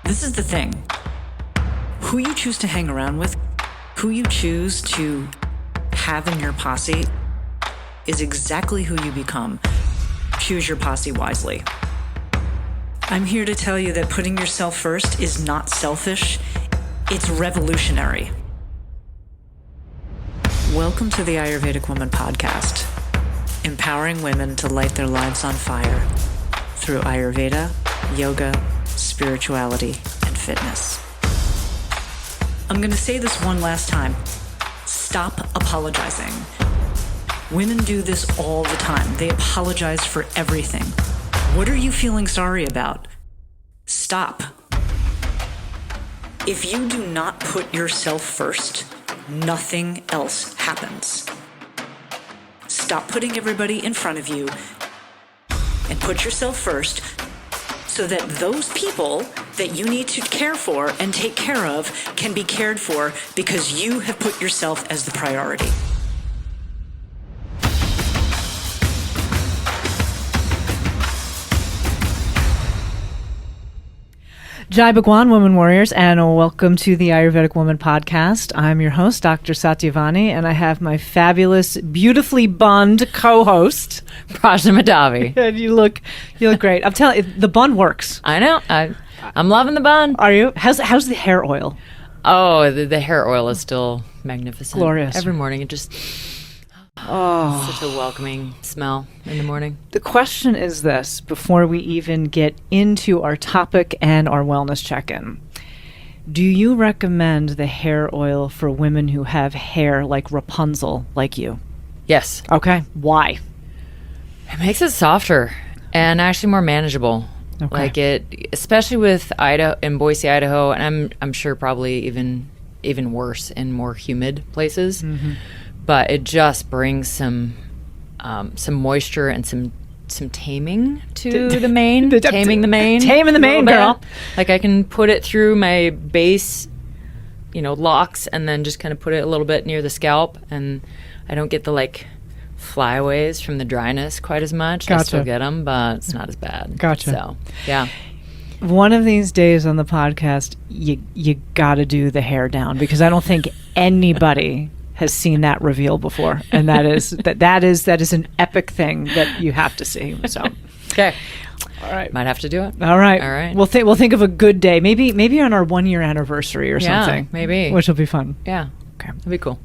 This is the thing. Who you choose to hang around with, who you choose to have in your posse, is exactly who you become. Choose your posse wisely. I'm here to tell you that putting yourself first is not selfish, it's revolutionary. Welcome to the Ayurvedic Woman Podcast, empowering women to light their lives on fire through Ayurveda, yoga, spirituality, and fitness. I'm going to say this one last time. Stop apologizing. Women do this all the time. They apologize for everything. What are you feeling sorry about? Stop. If you do not put yourself first, nothing else happens. Stop putting everybody in front of you and put yourself first so that those people that you need to care for and take care of can be cared for because you have put yourself as the priority. Jai Bhagwan, Women Warriors, and welcome to the Ayurvedic Woman Podcast. I'm your host, Dr. Satyavani, and I have my fabulous, beautifully bunned co-host, Prajna Madhavi. And you look great. I'm telling you, the bun works. I know. I'm loving the bun. Are you? How's the hair oil? Oh, the hair oil is still magnificent. Glorious. Every morning it just... such a welcoming smell in the morning. The question is this, before we even get into our topic and our wellness check-in. Do you recommend the hair oil for women who have hair like Rapunzel, like you? Yes. Okay. Why? It makes it softer and actually more manageable. Okay. Like it, especially with Idaho, in Boise, Idaho, and I'm sure probably even worse in more humid places. Mm-hmm. But it just brings some moisture and some taming to the mane. Taming the mane. Taming the mane, girl. Like I can put it through my base, locks, and then just kind of put it a little bit near the scalp, and I don't get the flyaways from the dryness quite as much. Gotcha. I still get them, but it's not as bad. Gotcha. So, yeah. One of these days on the podcast, you got to do the hair down, because I don't think anybody has seen that reveal before, and that is an epic thing that you have to see. So, okay, all right, might have to do it. All right. We'll think of a good day, maybe on our 1 year anniversary or something. Maybe, which will be fun. Yeah, okay, that'd be cool.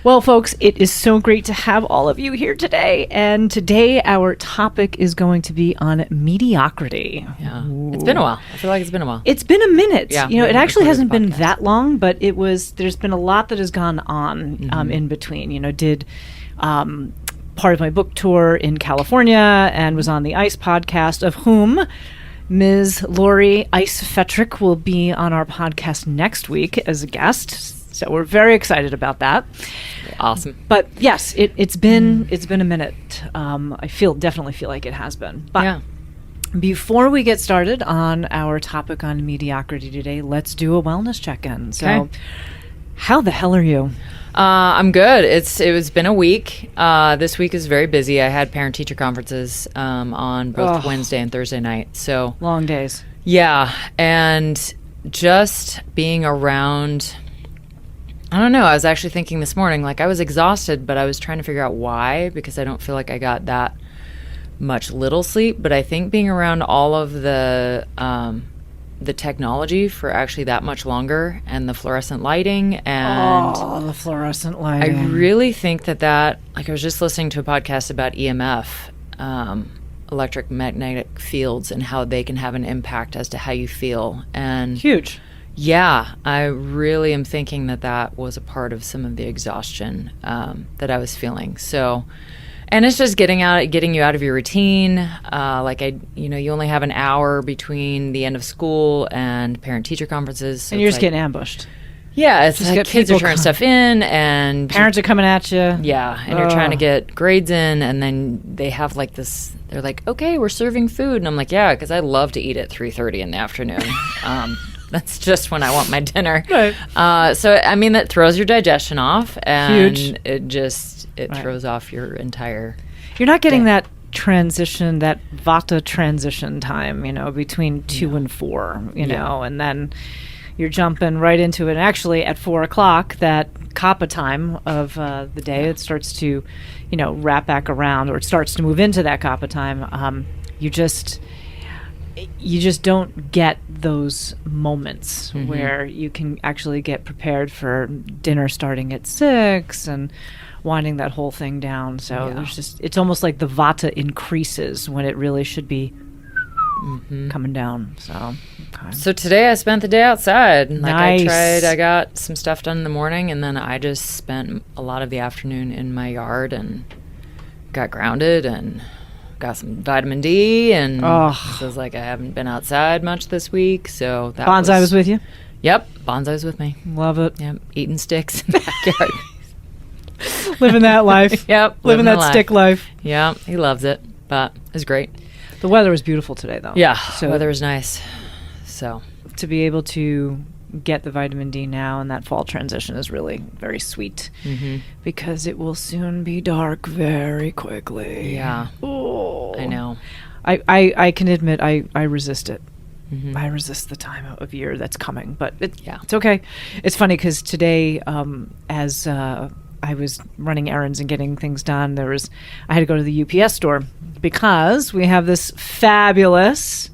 Well, folks, it is so great to have all of you here today. And today our topic is going to be on mediocrity. Yeah. Ooh. It's been a while. I feel like it's been a while. It's been a minute. Yeah. It actually hasn't been that long, but there's been a lot that has gone on in between. Did part of my book tour in California and was on the ICE podcast, of whom Ms. Lori Ice Fetrick will be on our podcast next week as a guest. So we're very excited about that. Awesome. But yes, it's been a minute. I definitely feel like it has been. But yeah. Before we get started on our topic on mediocrity today, let's do a wellness check-in. So, okay. How the hell are you? I'm good. It's been a week. This week is very busy. I had parent-teacher conferences on both Wednesday and Thursday night. So long days. Yeah, and just being around. I don't know. I was actually thinking this morning, I was exhausted, but I was trying to figure out why, because I don't feel like I got that much little sleep. But I think being around all of the technology for actually that much longer, and the fluorescent lighting, and the fluorescent lighting. I really think that I was just listening to a podcast about EMF, electromagnetic fields, and how they can have an impact as to how you feel. And huge. Yeah, I really am thinking that was a part of some of the exhaustion that I was feeling. So, and it's just getting you out of your routine. You only have an hour between the end of school and parent-teacher conferences. So and you're just getting ambushed. Yeah, it's just kids are turning stuff in, and parents are coming at you. Yeah, and you're trying to get grades in, and then they have this. They're like, "Okay, we're serving food," and I'm like, "Yeah," because I love to eat at 3:30 in the afternoon. That's just when I want my dinner. Right. So, that throws your digestion off, and huge. It throws off your entire You're not getting day. transition, that Vata transition time, between 2 and 4, and then you're jumping right into it. Actually, at 4 o'clock, that Kapha time of the day, it starts to, wrap back around, or it starts to move into that Kapha time. You just don't get those moments where you can actually get prepared for dinner starting at 6 and winding that whole thing down. So it's almost like the Vata increases when it really should be coming down. So today I spent the day outside. Nice. I got some stuff done in the morning, and then I just spent a lot of the afternoon in my yard and got grounded and got some vitamin D, and so I was like, I haven't been outside much this week, so that Bonsai was with you? Yep, Bonsai was with me. Love it. Yep, eating sticks in the backyard. Living that life. Yep, living that stick life. Yeah, he loves it, but it was great. The weather was beautiful today, though. Yeah, so the weather was nice. So to be able to get the vitamin D now and that fall transition is really very sweet, because it will soon be dark very quickly. Yeah. Oh, I know. I can admit I resist it. I resist the time of year that's coming, but it's okay. It's funny because today, as I was running errands and getting things done, I had to go to the UPS store because we have this fabulous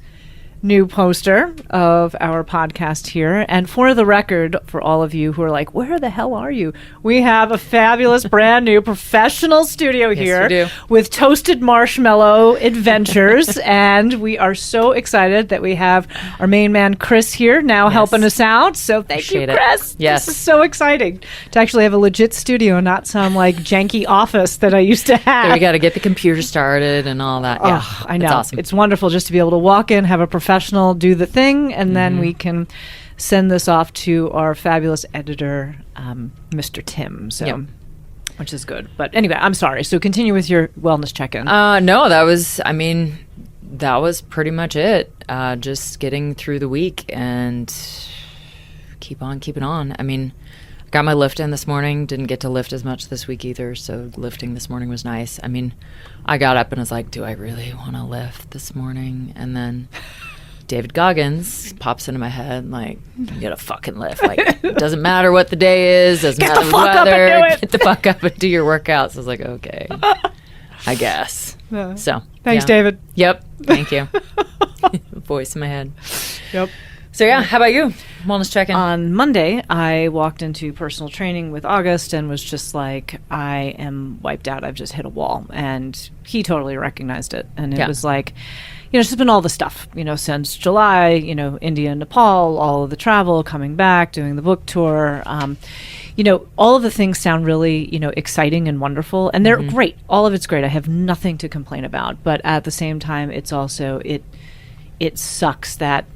new poster of our podcast here. And for the record, for all of you who are like, where the hell are you? We have a fabulous brand new professional studio here we do. With toasted marshmallow adventures. And we are so excited that we have our main man, Chris, here now helping us out. So thank you, Chris. Yes. This is so exciting to actually have a legit studio, not some like janky office that I used to have. So we got to get the computer started and all that. Yeah, I know. It's awesome. It's wonderful just to be able to walk in, have a professional do the thing, and then we can send this off to our fabulous editor, Mr. Tim. So, which is good. But anyway, I'm sorry. So continue with your wellness check-in. No, that was pretty much it. Just getting through the week and keep on keeping on. I mean, got my lift in this morning. Didn't get to lift as much this week either, so lifting this morning was nice. I mean, I got up and was like, do I really want to lift this morning? And then David Goggins pops into my head like, you gotta fucking lift. Like, it doesn't matter what the day is, doesn't matter the weather. Get the fuck up and do your workouts. I was like, okay, I guess. So thanks, David. Yep, thank you. Voice in my head. Yep. So yeah, how about you? Wellness check-in. On Monday, I walked into personal training with August and was just like, I am wiped out. I've just hit a wall. And he totally recognized it. And it was like, it's just been all the stuff, since July, India and Nepal, all of the travel, coming back, doing the book tour. All of the things sound really, exciting and wonderful. And they're great. All of it's great. I have nothing to complain about. But at the same time, it's also, it sucks that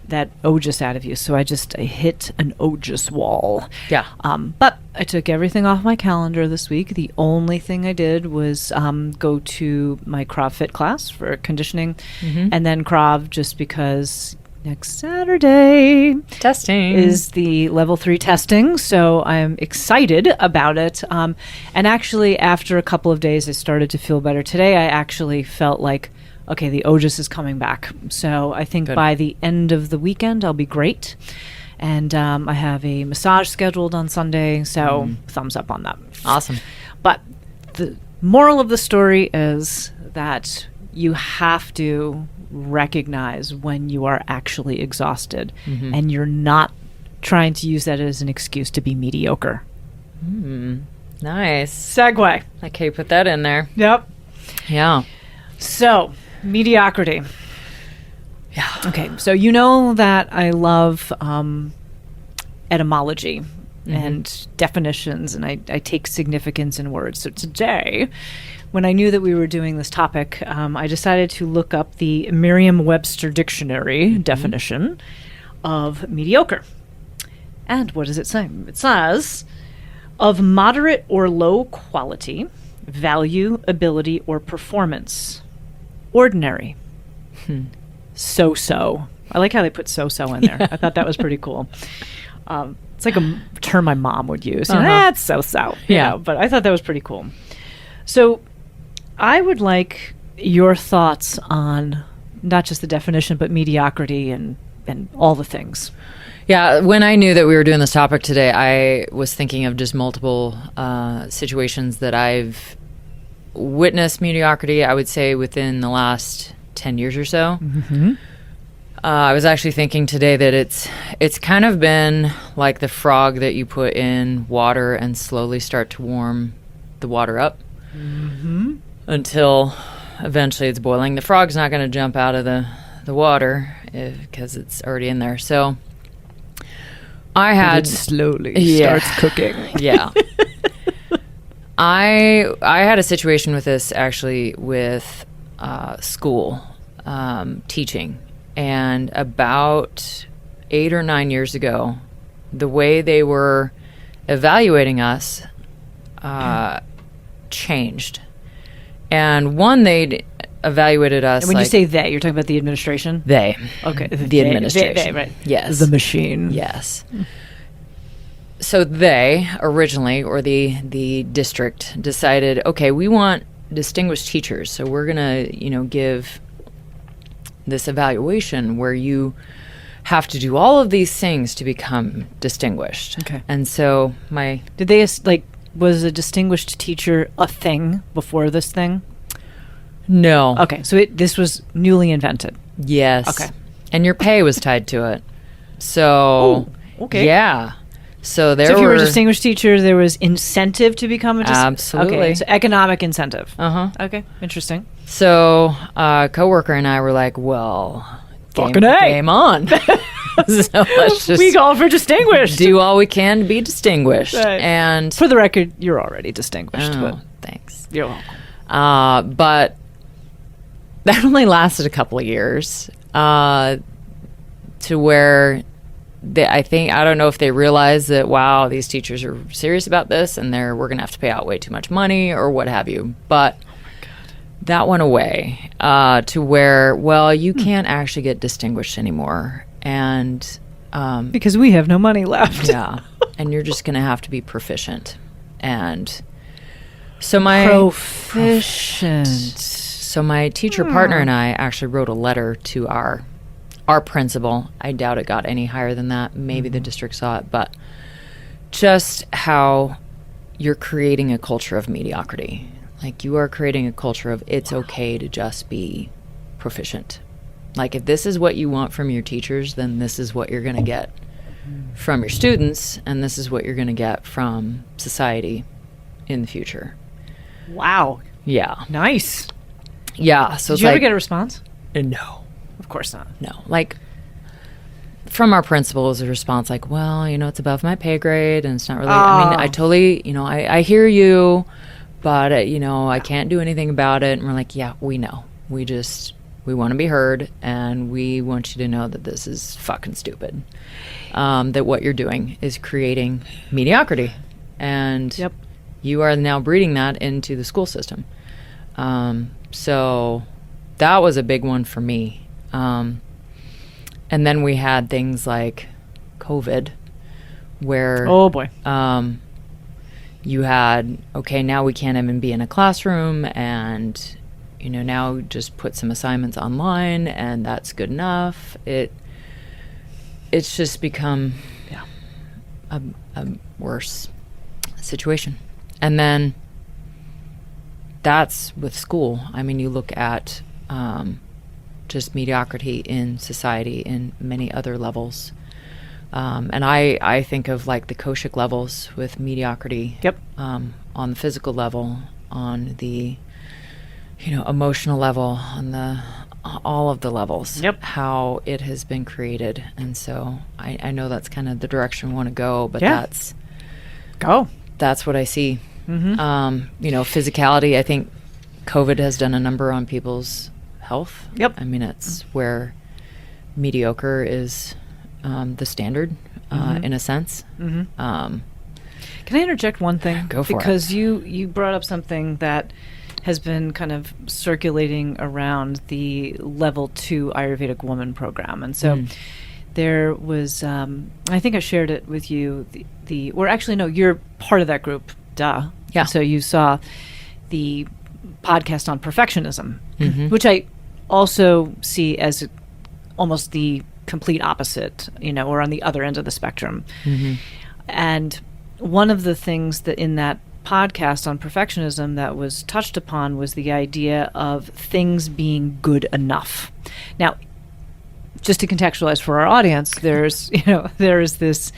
ojas out of you. So I hit an ojas wall. Yeah. But I took everything off my calendar this week. The only thing I did was go to my Krav Fit class for conditioning, and then Krav just because next Saturday testing is the level 3 testing. So I'm excited about it. And actually, after a couple of days, I started to feel better. Today, I actually felt like, okay, the ojas is coming back. So I think by the end of the weekend, I'll be great. And I have a massage scheduled on Sunday, so thumbs up on that. Awesome. But the moral of the story is that you have to recognize when you are actually exhausted, and you're not trying to use that as an excuse to be mediocre. Nice. Segue. Like how you put that in there. Yep. Yeah. So, mediocrity. Yeah. Okay, so you know that I love etymology and definitions, and I take significance in words. So today, when I knew that we were doing this topic, I decided to look up the Merriam-Webster Dictionary definition of mediocre. And what does it say? It says, of moderate or low quality, value, ability, or performance. Ordinary. So-so. I like how they put so-so in there. I thought that was pretty cool. It's like a term my mom would use. That's so-so. But I thought that was pretty cool. So I would like your thoughts on not just the definition, but mediocrity and all the things. Yeah, when I knew that we were doing this topic today, I was thinking of just multiple situations that I've witnessed mediocrity, I would say, within the last 10 years or so. Mm-hmm. I was actually thinking today that it's kind of been like the frog that you put in water and slowly start to warm the water up until eventually it's boiling. The frog's not going to jump out of the water because it's already in there. So I had... It slowly starts cooking. Yeah. I had a situation with this actually with school teaching. And about 8 or 9 years ago, the way they were evaluating us changed. And one, they evaluated us. And when you say they, you're talking about the administration? They. Okay. The administration. They, right. Yes. The machine. Yes. So they originally, or the district, decided, okay, we want distinguished teachers. So we're going to, give this evaluation where you have to do all of these things to become distinguished. Okay. And so did they was a distinguished teacher a thing before this thing? No. Okay, so this was newly invented. Yes. Okay. And your pay was tied to it. So okay. Yeah. So if you were a distinguished teacher, there was incentive to become a Absolutely. Okay, so economic incentive. Uh-huh. Okay, interesting. So a coworker and I were like, well, game on. So let's just we call for distinguished. do all we can to be distinguished. Right. And for the record, you're already distinguished. Oh, but thanks. you're welcome. But that only lasted a couple of years to where I don't know if they realized that, wow, these teachers are serious about this and we're going to have to pay out way too much money or what have you. But that went away to where, well, you can't actually get distinguished anymore. And because we have no money left. Yeah. And you're just going to have to be proficient. And so proficient. So my teacher partner and I actually wrote a letter to our principal. I doubt it got any higher than that. Maybe the district saw it, but just how you're creating a culture of mediocrity. Like, you are creating a culture of it's okay to just be proficient. Like, if this is what you want from your teachers, then this is what you're going to get from your students, and this is what you're going to get from society in the future. Wow. Yeah. Nice. Yeah. So did you ever get a response? No. Of course not. No. Like, from our principal was a response like, well, it's above my pay grade, and it's not really, I mean, I totally, I hear you, but, I can't do anything about it. And we're like, yeah, we know. We want to be heard, and we want you to know that this is fucking stupid. That what you're doing is creating mediocrity. And you are now breeding that into the school system. So that was a big one for me. And then we had things like COVID, where oh boy, you had, okay, now we can't even be in a classroom, and now just put some assignments online, and that's good enough. It's just become a worse situation. And then that's with school. I mean, you look at just mediocrity in society in many other levels. And I think of like the Koshik levels with mediocrity. Yep. On the physical level, on the emotional level, on all of the levels. Yep. How it has been created. And so I know that's kind of the direction we want to go, but that's what I see. Mm-hmm. Physicality, I think COVID has done a number on people's health. Yep. I mean, it's where mediocre is the standard in a sense. Mm-hmm. Can I interject one thing? Go for it. Because you brought up something that has been kind of circulating around the level 2 Ayurvedic Woman program. And so there was, I think I shared it with you, or actually, no, you're part of that group, duh. Yeah. So you saw the podcast on perfectionism. which I also see as almost the complete opposite, or on the other end of the spectrum. And one of the things that in that podcast on perfectionism that was touched upon was the idea of things being good enough. Now, just to contextualize for our audience, there's this,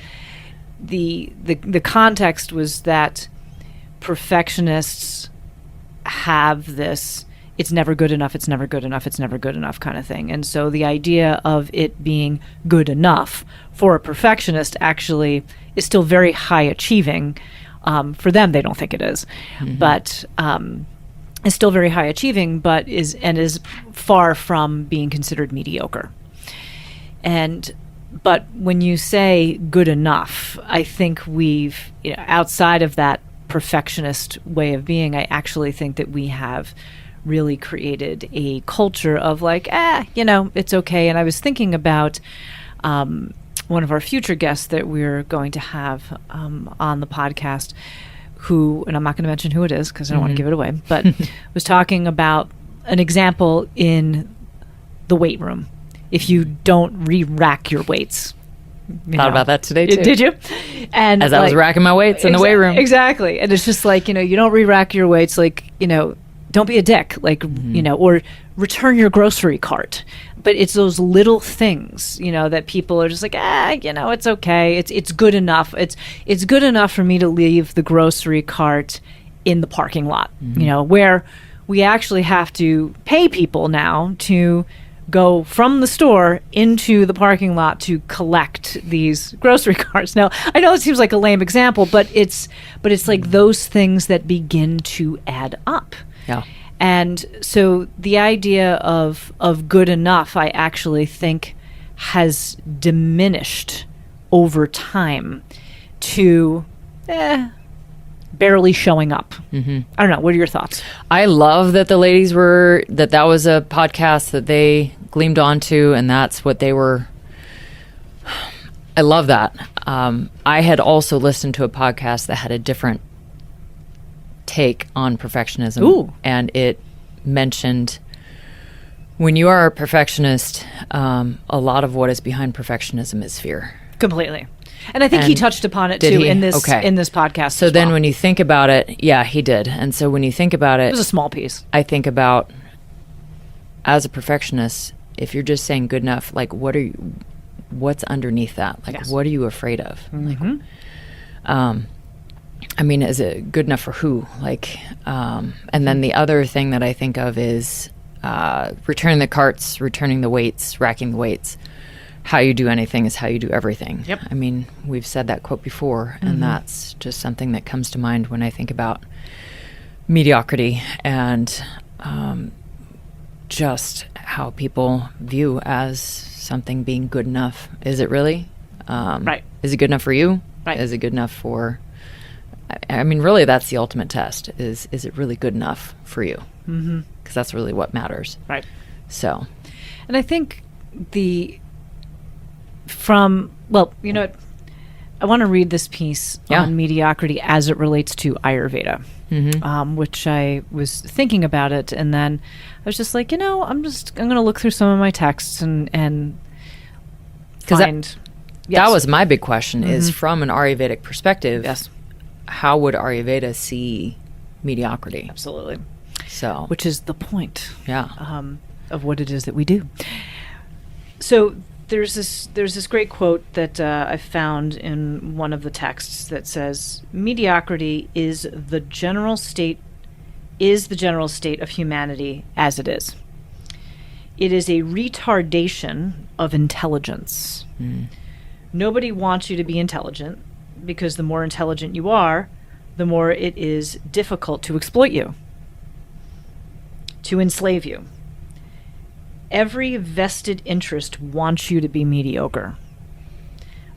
the context was that perfectionists have this, it's never good enough, it's never good enough, it's never good enough kind of thing. And so the idea of it being good enough for a perfectionist actually is still very high achieving. For them, they don't think it is, but it's still very high achieving, but is far from being considered mediocre. But when you say good enough, I think we've, outside of that perfectionist way of being, I actually think that we have really created a culture of like, it's okay. And I was thinking about one of our future guests that we're going to have on the podcast, who, and I'm not going to mention who it is because I don't want to give it away, but was talking about an example in the weight room. If you don't re-rack your weights. Thought about that today too. Did you? And as I was racking my weights in the weight room. Exactly. And it's just like, you don't re-rack your weights, like, don't be a dick, like, or return your grocery cart. But it's those little things, that people are just like, it's okay. It's good enough. It's good enough for me to leave the grocery cart in the parking lot, where we actually have to pay people now to go from the store into the parking lot to collect these grocery carts. Now, I know it seems like a lame example, but it's like those things that begin to add up. Yeah. And so the idea of good enough, I actually think, has diminished over time to barely showing up. I don't know. What are your thoughts? I love that the ladies that was a podcast that they gleamed onto, and that's what they were. I love that. I had also listened to a podcast that had a different take on perfectionism. Ooh. And it mentioned when you are a perfectionist, a lot of what is behind perfectionism is fear. Completely. And I think he touched upon it too in this podcast. So then when you think about it, yeah, he did. And so when you think about it, it was a small piece. I think about, as a perfectionist, if you're just saying good enough, like what's underneath that? Like, what are you afraid of? Like, I mean, is it good enough for who? Like, and then the other thing that I think of is returning the carts, returning the weights, racking the weights. How you do anything is how you do everything. Yep. I mean, we've said that quote before, and that's just something that comes to mind when I think about mediocrity and just how people view as something being good enough. Is it really? Right. Is it good enough for you? Right. Is it good enough for... I mean, really, that's the ultimate test. Is it really good enough for you? Because that's really what matters. Right. So... And I think I want to read this piece on mediocrity as it relates to Ayurveda, which I was thinking about it, and then I was just like, I'm going to look through some of my texts and find. That was my big question: is from an Ayurvedic perspective. Yes. How would Ayurveda see mediocrity? Absolutely. So, which is the point, of what it is that we do. So. There's this great quote that I found in one of the texts that says, mediocrity is the general state of humanity as it is. It is a retardation of intelligence. Nobody wants you to be intelligent, because the more intelligent you are, the more it is difficult to exploit you, to enslave you. Every vested interest wants you to be mediocre.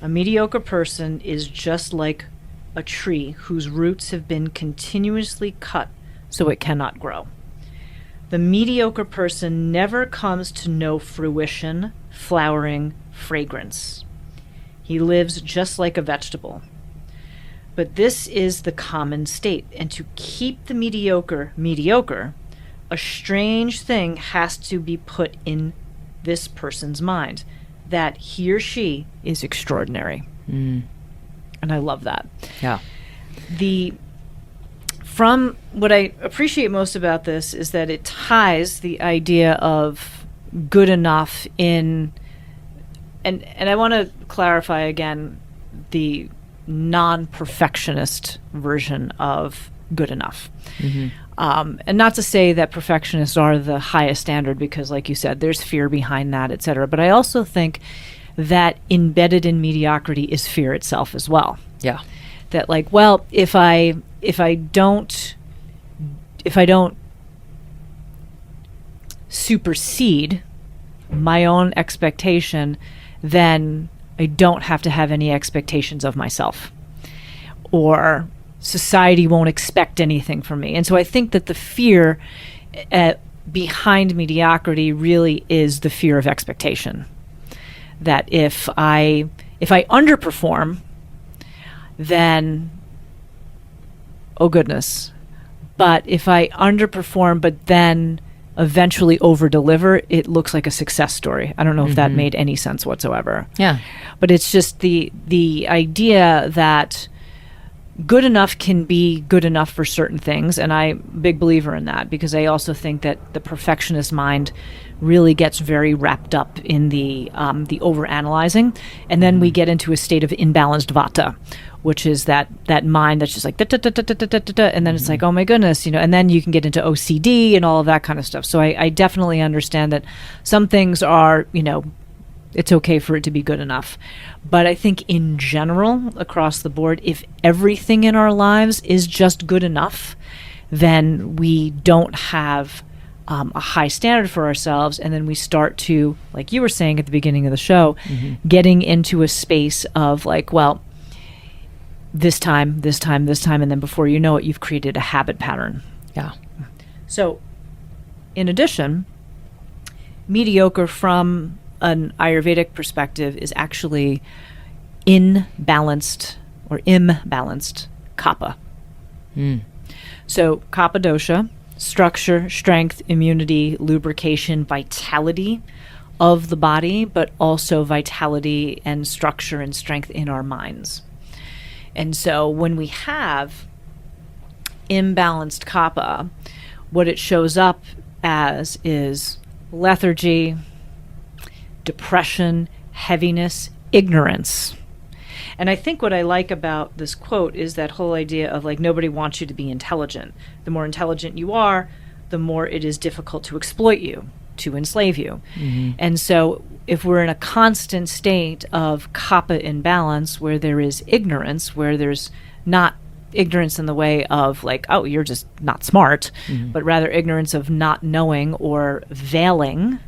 A mediocre person is just like a tree whose roots have been continuously cut so it cannot grow. The mediocre person never comes to know fruition, flowering, fragrance. He lives just like a vegetable. But this is the common state, and to keep the mediocre, a strange thing has to be put in this person's mind, that he or she is extraordinary. And I love that. Yeah. From what I appreciate most about this is that it ties the idea of good enough in, and I want to clarify again, the non-perfectionist version of good enough. And not to say that perfectionists are the highest standard, because like you said, there's fear behind that, etc. But I also think that embedded in mediocrity is fear itself as well. Yeah. That like, well, if I don't supersede my own expectation, then I don't have to have any expectations of myself, or society won't expect anything from me. And so I think that the fear behind mediocrity really is the fear of expectation. That if I underperform, then, oh goodness. But if I underperform, but then eventually over-deliver, it looks like a success story. I don't know if that made any sense whatsoever. Yeah. But it's just the idea that good enough can be good enough for certain things, and I'm a big believer in that, because I also think that the perfectionist mind really gets very wrapped up in the overanalyzing, and then we get into a state of imbalanced vata, which is that mind that's just like da, da, da, da, da, da, da, and then it's like, oh my goodness, and then you can get into OCD and all of that kind of stuff. So I definitely understand that some things are, it's okay for it to be good enough. But I think in general, across the board, if everything in our lives is just good enough, then we don't have a high standard for ourselves. And then we start to, like you were saying at the beginning of the show, getting into a space of like, well, this time, and then before you know it, you've created a habit pattern. Yeah. So, in addition, mediocre from an Ayurvedic perspective is actually imbalanced kapha. So kapha dosha, structure, strength, immunity, lubrication, vitality of the body, but also vitality and structure and strength in our minds. And so when we have imbalanced kapha, what it shows up as is lethargy, depression, heaviness, ignorance. And I think what I like about this quote is that whole idea of like, nobody wants you to be intelligent. The more intelligent you are, the more it is difficult to exploit you, to enslave you. And so if we're in a constant state of kapha imbalance, where there is ignorance, where there's not ignorance in the way of like, oh, you're just not smart, but rather ignorance of not knowing or veiling,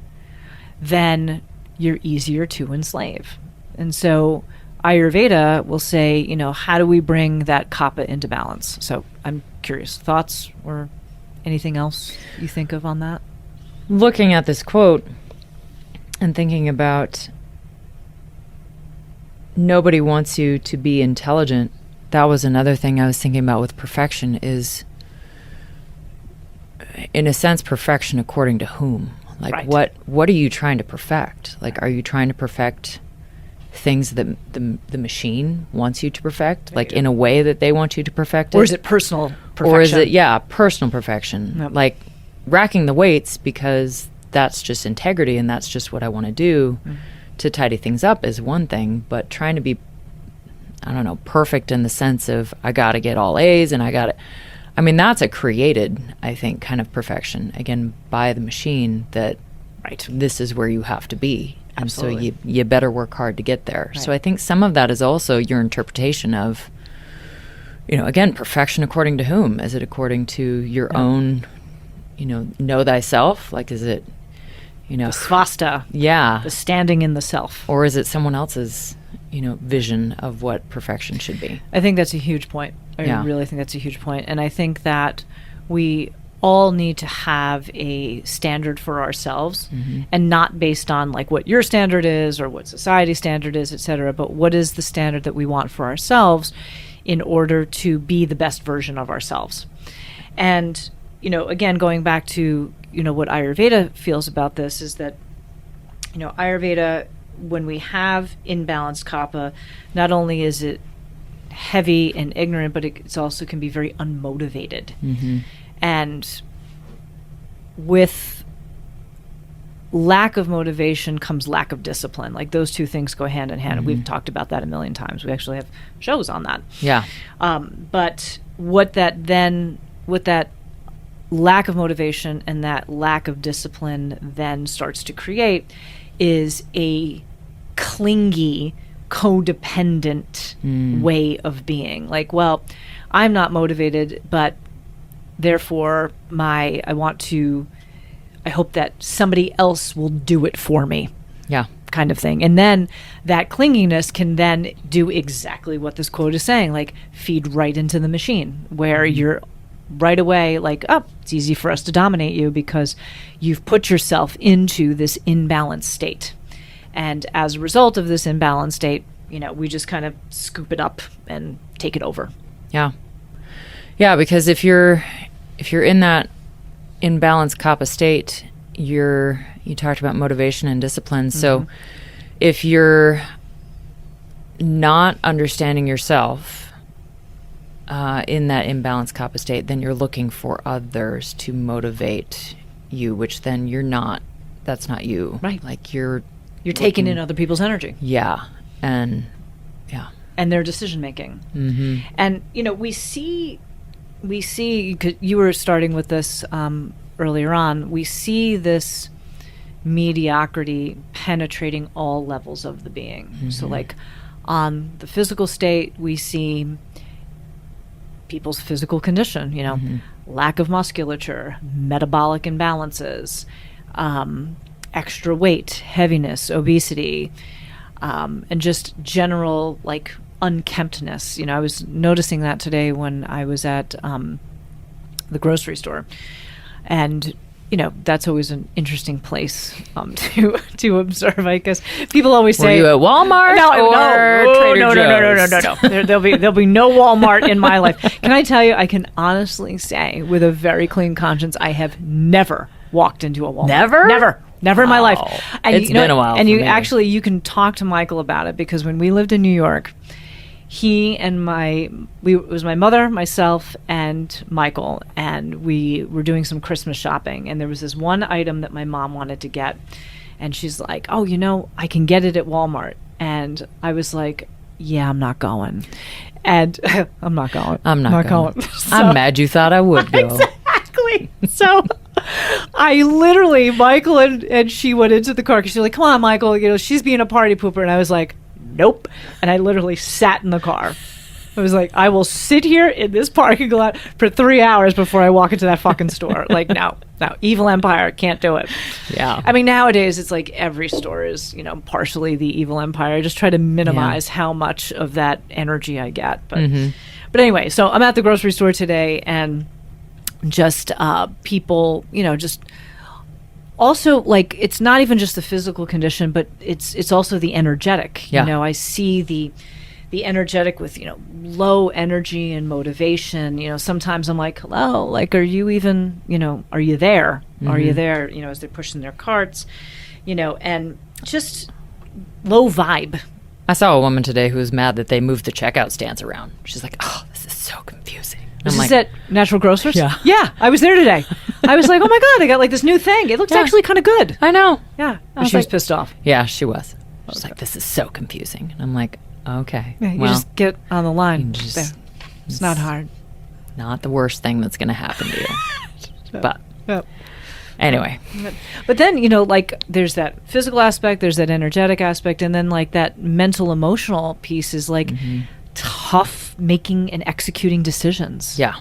then you're easier to enslave. And so Ayurveda will say, how do we bring that kapha into balance? So I'm curious, thoughts or anything else you think of on that? Looking at this quote and thinking about nobody wants you to be intelligent, that was another thing I was thinking about with perfection is, in a sense, perfection according to whom? Like, right. What are you trying to perfect? Like, are you trying to perfect things that the machine wants you to perfect, like in a way that they want you to perfect it? Or is it personal perfection? Or is it, personal perfection? Yep. Like racking the weights because that's just integrity and that's just what I want to do to tidy things up is one thing, but trying to be, perfect in the sense of I got to get all A's and that's a created, I think, kind of perfection, again, by the machine that this is where you have to be. Absolutely. And so you better work hard to get there. Right. So I think some of that is also your interpretation of, again, perfection according to whom? Is it according to your own, know thyself? Like, is it, the svasta. Yeah. The standing in the self. Or is it someone else's, vision of what perfection should be? I think that's a huge point. I really think that's a huge point. And I think that we all need to have a standard for ourselves, and not based on like what your standard is or what society's standard is, et cetera, but what is the standard that we want for ourselves in order to be the best version of ourselves. And, again, going back to, what Ayurveda feels about this is that, Ayurveda, when we have imbalanced kapha, not only is it heavy and ignorant, but it also can be very unmotivated. Mm-hmm. And with lack of motivation comes lack of discipline. Like those two things go hand in hand. Mm-hmm. We've talked about that a million times. We actually have shows on that. Yeah. But what that lack of motivation and that lack of discipline then starts to create is a clingy, codependent way of being. Like, well, I'm not motivated, but therefore I hope that somebody else will do it for me. Yeah. Kind of thing. And then that clinginess can then do exactly what this quote is saying, like feed right into the machine, where you're right away like, oh, it's easy for us to dominate you because you've put yourself into this imbalanced state. And as a result of this imbalanced state, we just kind of scoop it up and take it over. Yeah. Yeah, because if you're in that imbalanced kapha state, you talked about motivation and discipline. Mm-hmm. So if you're not understanding yourself in that imbalanced kapha state, then you're looking for others to motivate you, which then that's not you. Right. Like you're taking in other people's energy. Yeah. And their decision making. Mm-hmm. And we see, you were starting with this earlier on, we see this mediocrity penetrating all levels of the being. Mm-hmm. So like on the physical state, we see people's physical condition, lack of musculature, metabolic imbalances, extra weight, heaviness, obesity, and just general like unkemptness. I was noticing that today when I was at the grocery store, and that's always an interesing place to observe. I guess people always say, "Were you at Walmart?" No. There'll be no Walmart in my life. Can I tell you? I can honestly say, with a very clean conscience, I have never walked into a Walmart. Never in my life. And it's been a while. And you can talk to Michael about it, because when we lived in New York, he and it was my mother, myself, and Michael, and we were doing some Christmas shopping, and there was this one item that my mom wanted to get, and she's like, oh, I can get it at Walmart. And I was like, yeah, I'm not going. And I'm not going. I'm not going. So, I'm mad you thought I would go. Exactly. So I literally, Michael and she went into the car because she's like, come on, Michael, she's being a party pooper. And I was like, nope. And I literally sat in the car. I was like, I will sit here in this parking lot for 3 hours before I walk into that fucking store. Like, no, evil empire, can't do it. Yeah. I mean, nowadays it's like every store is, partially the evil empire. I just try to minimize how much of that energy I get. But anyway, so I'm at the grocery store today, and just people, just also, like, it's not even just the physical condition, but it's also the energetic. Yeah. I see the energetic with, low energy and motivation. Sometimes I'm like, hello, like, are you even, are you there? Mm-hmm. Are you there? As they're pushing their carts, and just low vibe. I saw a woman today who was mad that they moved the checkout stands around. She's like, oh, this is so confusing. This is at Natural Grocers? Yeah, I was there today. I was like, oh my God, they got like this new thing. It looks actually kind of good. I know. Yeah. She was pissed off. Yeah, she was. She's like, this is so confusing. And I'm like, okay. Yeah, you just get on the line. It's not hard. Not the worst thing that's going to happen to you. But anyway. But then, like, there's that physical aspect, there's that energetic aspect, and then like that mental emotional piece is like tough making and executing decisions. Yeah.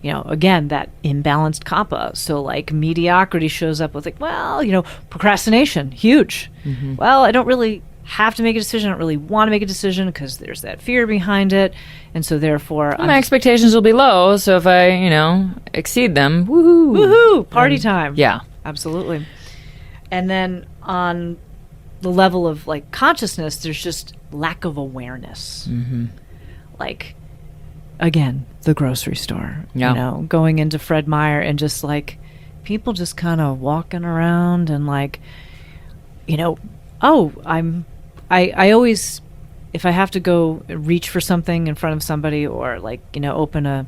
Again, that imbalanced kapha. So like mediocrity shows up with like, well, procrastination, huge. Mm-hmm. Well, I don't really have to make a decision. I don't really want to make a decision because there's that fear behind it. And so therefore my expectations will be low. So if I, exceed them, woohoo, party time. Yeah, absolutely. And then on the level of like consciousness, there's just lack of awareness. Mm-hmm. Like, again, the grocery store, Yeah. you know, going into Fred Meyer and just like people just kind of walking around and like, you know, I always, if I have to go reach for something in front of somebody or like, you know, open a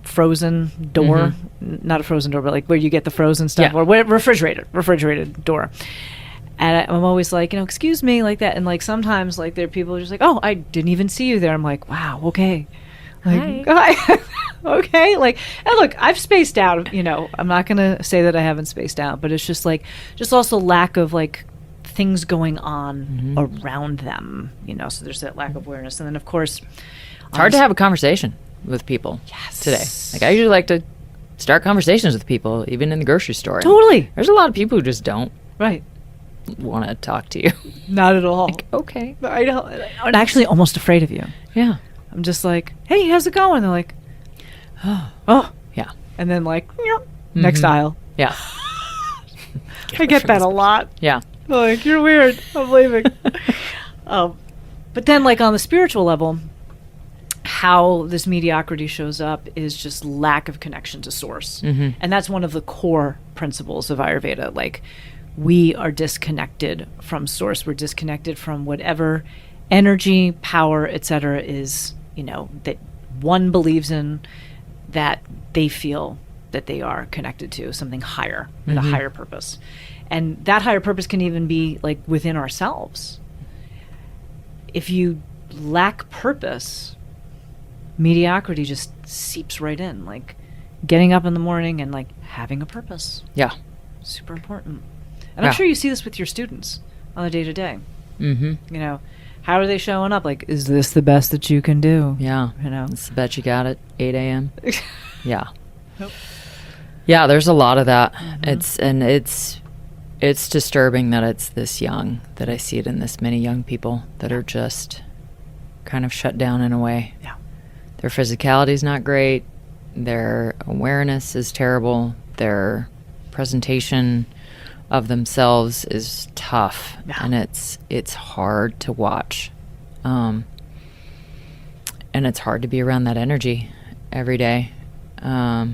frozen door, not a frozen door, but like where you get the frozen stuff, or refrigerated door. And I'm always like, you know, excuse me, like that. And like sometimes like there are people who are just like, oh, I didn't even see you there. I'm like, wow, okay. Like, hi. Okay. Like, and look, I've spaced out, you know, I'm not going to say that I haven't spaced out, but it's just like, just also lack of like things going on around them, you know, so there's that lack of awareness. And then of course, It's hard to have a conversation with people today. Like I usually like to start conversations with people, even in the grocery store. Totally. There's a lot of people who just don't want to talk to you. Not at all. Like, okay. I don't. I'm actually almost afraid of you. Yeah. I'm just like, hey, how's it going? They're like, oh. Yeah. And then like, next aisle. Yeah. I get that a lot. Yeah. Like, you're weird. I'm leaving. But then like on the spiritual level, how this mediocrity shows up is just lack of connection to source. And that's one of the core principles of Ayurveda. Like, we are disconnected from source. We're disconnected from whatever energy, power, etc. is, you know, that one believes in, that they feel that they are connected to something higher, with a higher purpose. And that higher purpose can even be like within ourselves. If you lack purpose, mediocrity just seeps right in, like getting up in the morning and like having a purpose. Yeah. Super important. And I'm sure you see this with your students on a day-to-day. You know, how are they showing up? Like, is this the best that you can do? Yeah. You know? It's the bet you got it, 8 a.m. Yeah. Yeah, there's a lot of that. It's disturbing that it's this young, that I see it in this many young people that are just kind of shut down in a way. Yeah. Their physicality is not great. Their awareness is terrible. Their presentation of themselves is tough, and it's hard to watch, and it's hard to be around that energy every day. That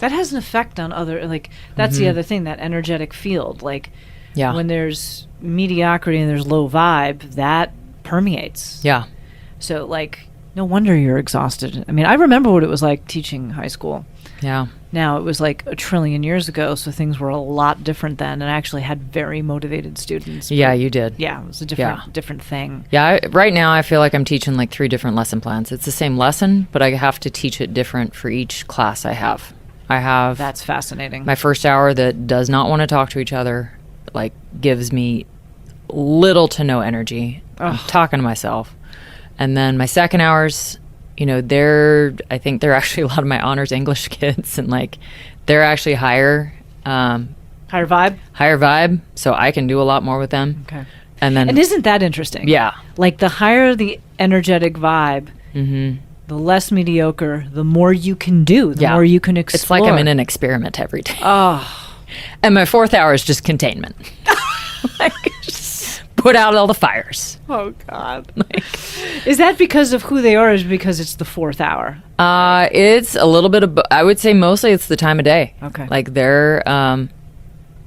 has an effect on other, like, that's the other thing, that energetic field, like, when there's mediocrity and there's low vibe, that permeates. So like, no wonder you're exhausted. I mean, I remember what it was like teaching high school. Now, it was like a trillion years ago, so things were a lot different then, and I actually had very motivated students. Yeah, you did. Yeah, it was a different thing. Yeah, right now I feel like I'm teaching like 3 different lesson plans. It's the same lesson, but I have to teach it different for each class I have. That's fascinating. My first hour that does not want to talk to each other, like, gives me little to no energy. I'm talking to myself. And then my second hours, you know, I think they're actually a lot of my honors English kids, and like they're actually higher vibe, so I can do a lot more with them. Okay. And isn't that interesting? Yeah. Like, the higher the energetic vibe, the less mediocre, the more you can do, the more you can explore. It's like I'm in an experiment every day. And my 4th hour is just containment. Like, just put out all the fires. Oh, God. Is that because of who they are, or is it because it's the 4th hour? It's a little bit of, I would say mostly it's the time of day. Okay. Like, they're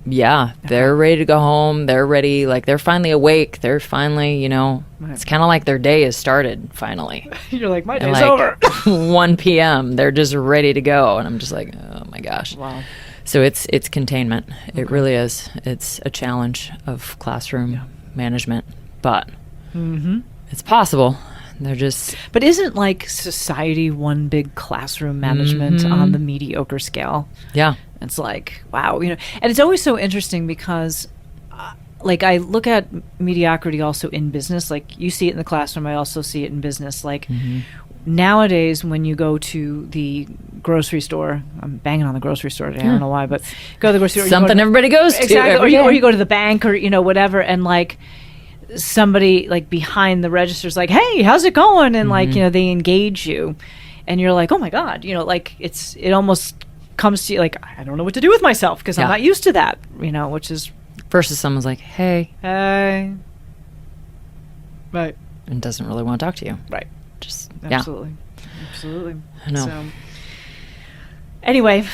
ready to go home. They're ready. Like, they're finally awake. They're finally, you know, it's kind of like their day has started finally. You're like, my day's over. 1 p.m. They're just ready to go. And I'm just like, oh my gosh. Wow. So it's containment. Okay. It really is. It's a challenge of classroom management, but it's possible. They're just. But isn't like society one big classroom management on the mediocre scale? Yeah. It's like, wow, you know, and it's always so interesting because, like, I look at mediocrity also in business. Like, you see it in the classroom, I also see it in business. Like, nowadays, when you go to the grocery store, I'm banging on the grocery store today, I don't know why, but go to the grocery store. Something everybody goes to. Exactly. Or you go to the bank, or, you know, whatever, and like, somebody like behind the register's like, hey, how's it going? And like, you know, they engage you, and you're like, oh my God, you know, like, it almost comes to you like, I don't know what to do with myself because I'm not used to that, you know, which is versus someone's like, hey, right, and doesn't really want to talk to you, right. Just Absolutely. I know. So, anyway,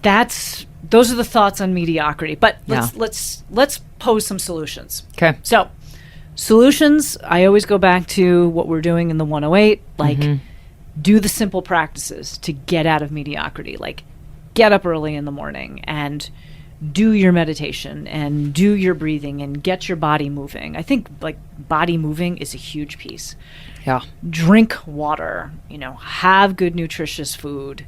those are the thoughts on mediocrity. But let's pose some solutions. Okay. So, solutions, I always go back to what we're doing in the 108, like do the simple practices to get out of mediocrity, like get up early in the morning and do your meditation and do your breathing and get your body moving. I think like body moving is a huge piece. Yeah. Drink water, have good nutritious food,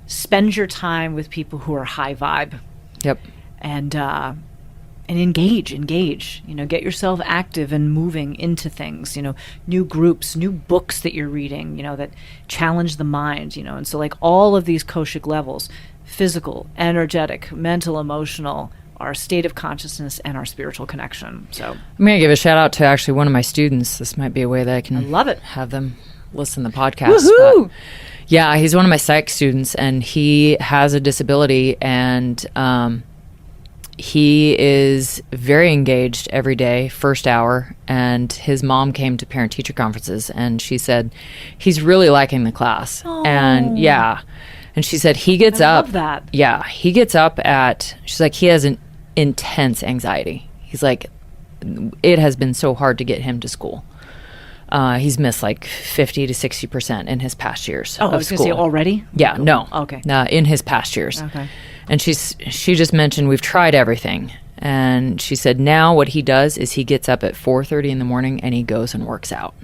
spend your time with people who are high vibe. Yep. And engage, get yourself active and moving into things, new groups, new books that you're reading, that challenge the mind, and so like all of these Koshik levels, physical, energetic, mental, emotional, our state of consciousness and our spiritual connection. So I'm going to give a shout out to actually one of my students. This might be a way that I can love it. Have them listen to the podcast. Woohoo! But yeah, he's one of my psych students, and he has a disability, and he is very engaged every day, first hour, and his mom came to parent-teacher conferences, and she said he's really liking the class. Oh. And she said he gets up. Love that. Yeah, he gets up she's like, he has an intense anxiety. He's like, it has been so hard to get him to school. He's missed like 50 to 60% in his past years of I was school. going to say already? Yeah, no. Okay. In his past years. Okay. And she just mentioned we've tried everything. And she said now what he does is he gets up at 4:30 in the morning and he goes and works out.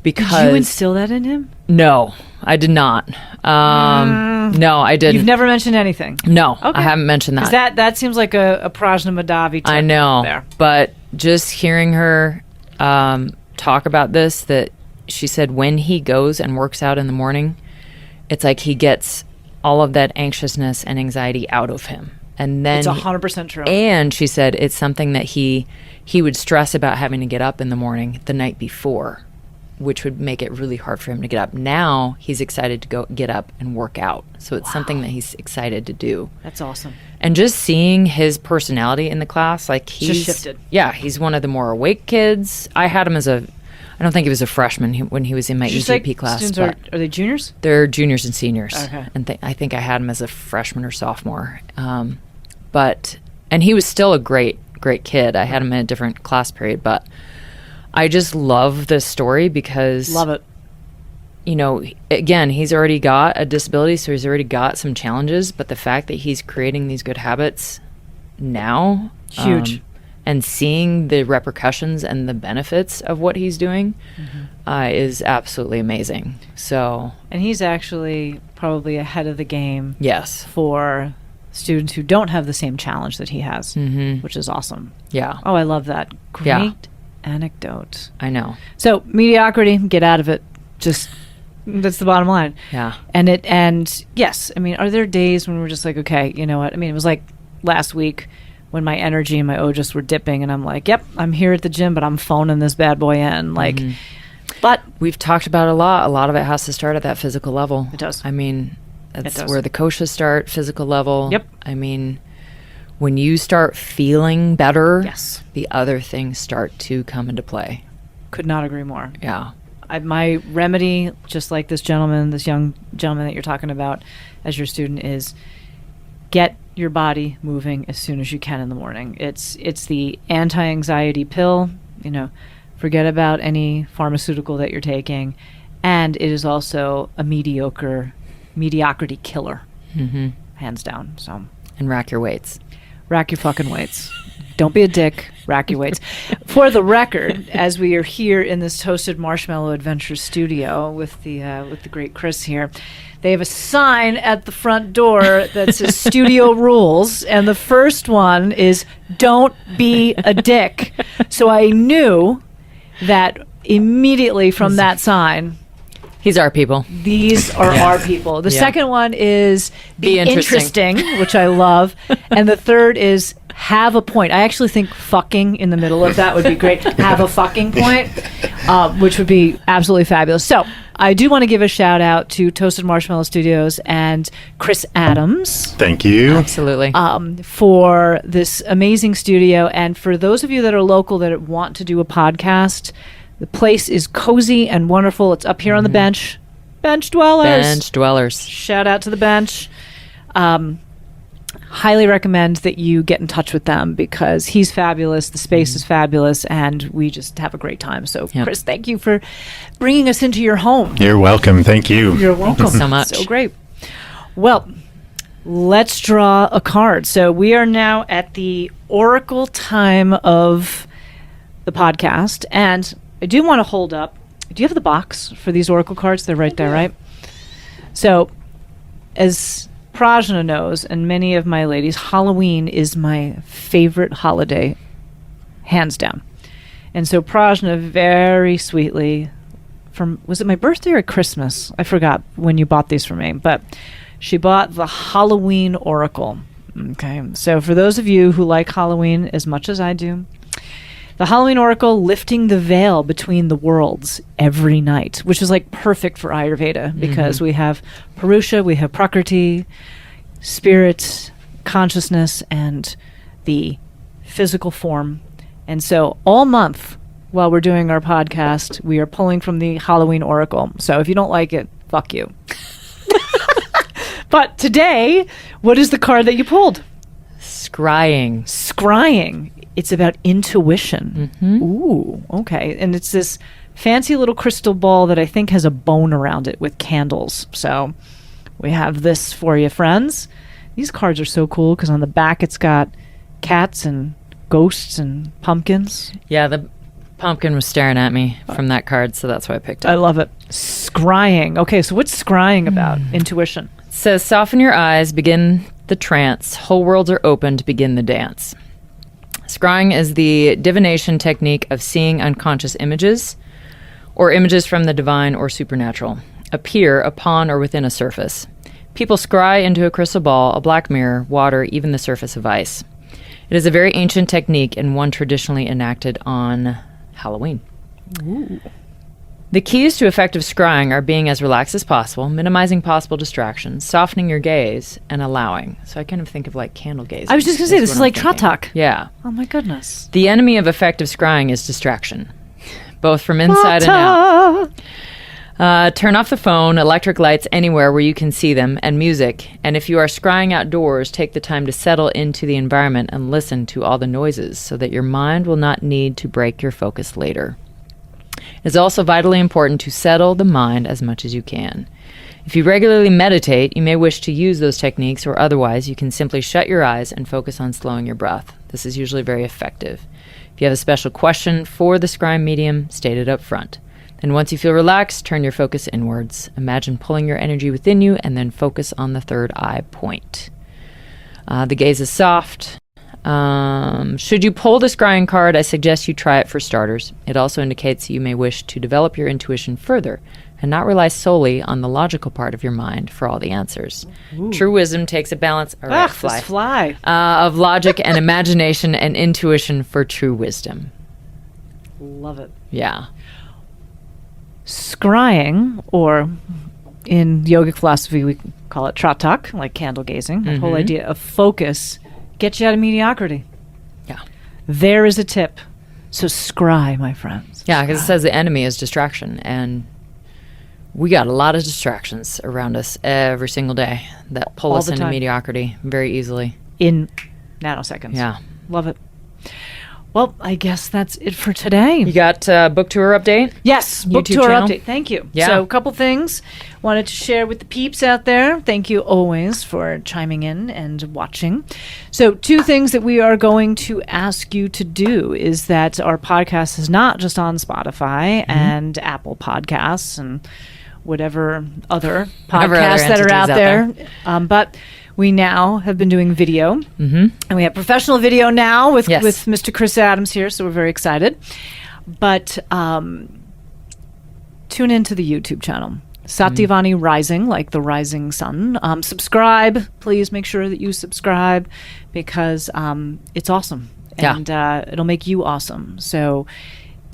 Because did you instill that in him? No, I did not. No, I didn't. You've never mentioned anything? No, Okay. I haven't mentioned that. That seems like a Prajna Madhavi tip. I know, there. But just hearing her talk about this, that she said when he goes and works out in the morning, it's like he gets all of that anxiousness and anxiety out of him. And then it's 100% true. And she said it's something that he would stress about having to get up in the morning the night before, which would make it really hard for him to get up. Now he's excited to go get up and work out. So it's something that he's excited to do. That's awesome. And just seeing his personality in the class, like he's just shifted. Yeah, he's one of the more awake kids. I had him I don't think he was a freshman when he was in my EGP class. Students are they juniors? They're juniors and seniors. Okay. And I think I had him as a freshman or sophomore. And he was still a great kid. I had him in a different class period, but I just love this story because love it. Again, he's already got a disability, so he's already got some challenges, but the fact that he's creating these good habits now, huge. And seeing the repercussions and the benefits of what he's doing is absolutely amazing. So, and he's actually probably ahead of the game. Yes. For students who don't have the same challenge that he has, which is awesome. Yeah. Oh, I love that. Great. Yeah. Anecdote. I know. So mediocrity, get out of it. Just that's the bottom line. Yeah. And yes, I mean, are there days when we're just like, okay, you know what? I mean, it was like last week when my energy and my ojas were dipping, and I'm like, yep, I'm here at the gym, but I'm phoning this bad boy in. Like, but we've talked about it a lot. A lot of it has to start at that physical level. It does. I mean, that's where the koshas start, physical level. Yep. I mean, when you start feeling better, yes, the other things start to come into play. Could not agree more. Yeah. My remedy, just like this young gentleman that you're talking about as your student, is get your body moving as soon as you can in the morning. It's the anti-anxiety pill. Forget about any pharmaceutical that you're taking, and it is also a mediocrity killer, hands down. So, and rack your weights. Rack your fucking weights. Don't be a dick. Rack your weights. For the record, as we are here in this Toasted Marshmallow Adventure studio with the great Chris here, they have a sign at the front door that says Studio Rules, and the first one is "Don't be a dick." So I knew that immediately from that sign. He's our people. These are our people. The second one is be interesting, which I love. And the third is have a point. I actually think fucking in the middle of that would be great. Have a fucking point, which would be absolutely fabulous. So I do want to give a shout out to Toasted Marshmallow Studios and Chris Adams. Thank you. Absolutely. For this amazing studio. And for those of you that are local that want to do a podcast, The place is cozy and wonderful. It's up here on the bench. Bench dwellers. Bench dwellers. Shout out to the bench. Highly recommend that you get in touch with them because he's fabulous, the space is fabulous, and we just have a great time. So, Chris, thank you for bringing us into your home. You're welcome. Thank you. You're welcome. So much. So great. Well, let's draw a card. So we are now at the oracle time of the podcast, and I do want to hold up. Do you have the box for these oracle cards? They're right there, right? So, as Prajna knows, and many of my ladies, Halloween is my favorite holiday, hands down. And so Prajna very sweetly, was it my birthday or Christmas? I forgot when you bought these for me, but she bought the Halloween Oracle. Okay, so for those of you who like Halloween as much as I do, the Halloween Oracle, lifting the veil between the worlds every night, which is like perfect for Ayurveda because we have Purusha, we have Prakriti, spirit, consciousness, and the physical form. And so all month while we're doing our podcast, we are pulling from the Halloween Oracle. So if you don't like it, fuck you. But today, what is the card that you pulled? Scrying. Scrying. It's about intuition. Ooh, okay. And it's this fancy little crystal ball that I think has a bone around it with candles. So we have this for you, friends. These cards are so cool because on the back it's got cats and ghosts and pumpkins. Yeah, the pumpkin was staring at me from that card, so that's why I picked it. I love it. Scrying. Okay, so what's scrying about? Intuition. It says, soften your eyes, begin the trance. Whole worlds are open to begin the dance. Scrying is the divination technique of seeing unconscious images or images from the divine or supernatural appear upon or within a surface. People scry into a crystal ball, a black mirror, water, even the surface of ice. It is a very ancient technique and one traditionally enacted on Halloween. Ooh. The keys to effective scrying are being as relaxed as possible, minimizing possible distractions, softening your gaze, and allowing. So I kind of think of like candle gazing. I was just going to say, this is like Tratak. Yeah. Oh my goodness. The enemy of effective scrying is distraction, both from inside and out. Turn off the phone, electric lights anywhere where you can see them, and music. And if you are scrying outdoors, take the time to settle into the environment and listen to all the noises so that your mind will not need to break your focus later. It is also vitally important to settle the mind as much as you can. If you regularly meditate, you may wish to use those techniques, or otherwise you can simply shut your eyes and focus on slowing your breath. This is usually very effective. If you have a special question for the scrying medium, state it up front. Then once you feel relaxed, turn your focus inwards. Imagine pulling your energy within you and then focus on the third eye point. The gaze is soft. Should you pull the scrying card, I suggest you try it for starters. It also indicates you may wish to develop your intuition further and not rely solely on the logical part of your mind for all the answers. Ooh. True wisdom takes a balance of logic and imagination and intuition for true wisdom. Love it. Yeah. Scrying, or in yogic philosophy we call it tratak, like candle gazing, the whole idea of focus gets you out of mediocrity. Yeah. There is a tip. So scry, my friends. Yeah, because it says the enemy is distraction, and we got a lot of distractions around us every single day that pull us into mediocrity very easily. In nanoseconds. Yeah. Love it. Well, I guess that's it for today. You got book tour update? Yes, book YouTube tour channel? update. Thank you. Yeah. So a couple things wanted to share with the peeps out there. Thank you always for chiming in and watching. So 2 things that we are going to ask you to do is that our podcast is not just on Spotify and Apple Podcasts and whatever other podcasts that are out there. But we now have been doing video, and we have professional video now with Mr. Chris Adams here, so we're very excited. But tune into the YouTube channel, Satyavani Rising, like the rising sun. Subscribe, please make sure that you subscribe because it's awesome, and it'll make you awesome. So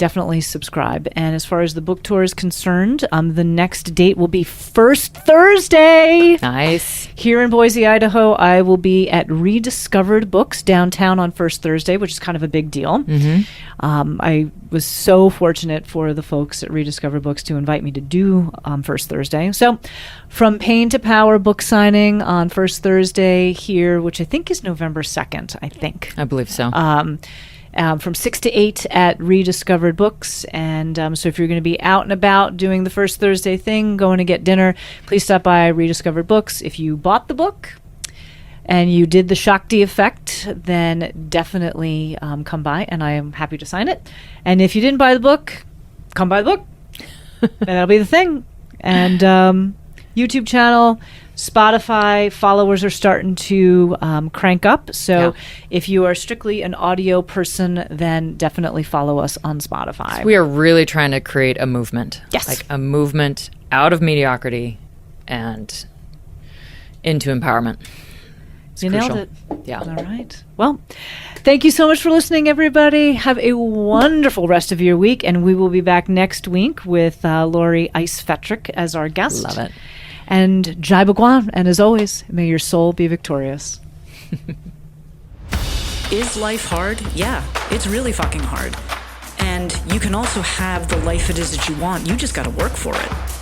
definitely subscribe. And as far as the book tour is concerned, the next date will be first Thursday. Nice. Here in Boise, Idaho, I will be at Rediscovered Books downtown on first Thursday, which is kind of a big deal. I was so fortunate for the folks at Rediscovered Books to invite me to do first Thursday. So From Pain to Power book signing on first Thursday here, which I think is November 2nd, I believe so. From 6 to 8 at Rediscovered Books. And so if you're going to be out and about doing the first Thursday thing, going to get dinner, please stop by Rediscovered Books. If you bought the book and you did the Shakti effect, then definitely come by, and I am happy to sign it. And if you didn't buy the book, come buy the book. And that'll be the thing. And YouTube channel, Spotify followers are starting to crank up. So if you are strictly an audio person, then definitely follow us on Spotify. So we are really trying to create a movement. Yes. Like a movement out of mediocrity and into empowerment. It's you crucial. nailed it. Yeah. All right. Well, thank you so much for listening, everybody. Have a wonderful rest of your week. And we will be back next week with Lori Ice-Fetrick as our guest. Love it. And Jai Bhagwan. And as always, may your soul be victorious. Is life hard? Yeah, it's really fucking hard. And you can also have the life it is that you want. You just got to work for it.